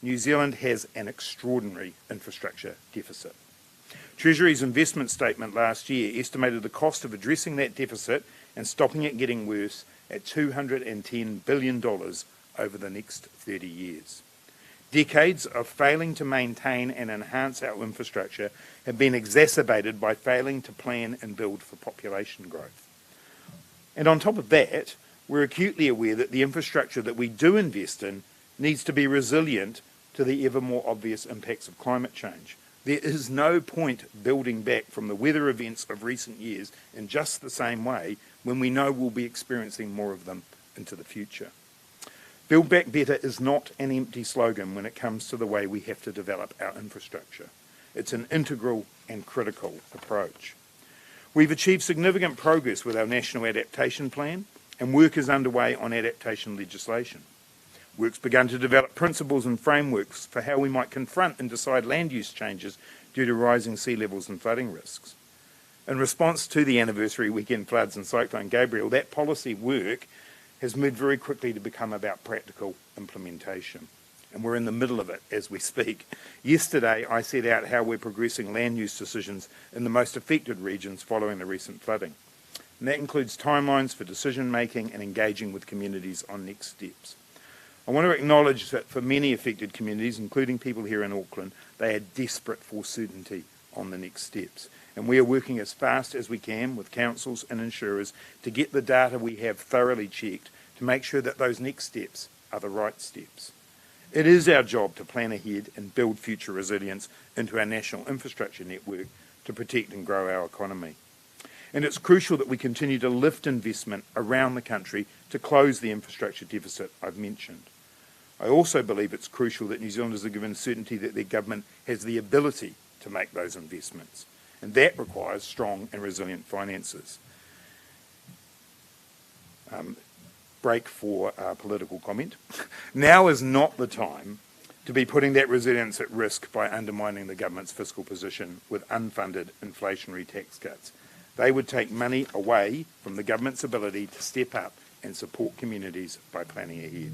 New Zealand has an extraordinary infrastructure deficit. Treasury's investment statement last year estimated the cost of addressing that deficit and stopping it getting worse at $210 billion over the next 30 years. Decades of failing to maintain and enhance our infrastructure have been exacerbated by failing to plan and build for population growth. And on top of that, we're acutely aware that the infrastructure that we do invest in needs to be resilient to the ever more obvious impacts of climate change. There is no point building back from the weather events of recent years in just the same way when we know we'll be experiencing more of them into the future. Build Back Better is not an empty slogan when it comes to the way we have to develop our infrastructure. It's an integral and critical approach. We've achieved significant progress with our National Adaptation Plan, and work is underway on adaptation legislation. Work's begun to develop principles and frameworks for how we might confront and decide land use changes due to rising sea levels and flooding risks. In response to the anniversary weekend floods and Cyclone Gabriel, that policy work has moved very quickly to become about practical implementation. And we're in the middle of it as we speak. Yesterday, I set out how we're progressing land use decisions in the most affected regions following the recent flooding. And that includes timelines for decision making and engaging with communities on next steps. I want to acknowledge that for many affected communities, including people here in Auckland, they are desperate for certainty on the next steps. And we are working as fast as we can with councils and insurers to get the data we have thoroughly checked to make sure that those next steps are the right steps. It is our job to plan ahead and build future resilience into our national infrastructure network to protect and grow our economy. And it's crucial that we continue to lift investment around the country to close the infrastructure deficit I've mentioned. I also believe it's crucial that New Zealanders are given certainty that their government has the ability to make those investments, and that requires strong and resilient finances. Break for political comment. Now is not the time to be putting that resilience at risk by undermining the government's fiscal position with unfunded inflationary tax cuts. They would take money away from the government's ability to step up and support communities by planning ahead.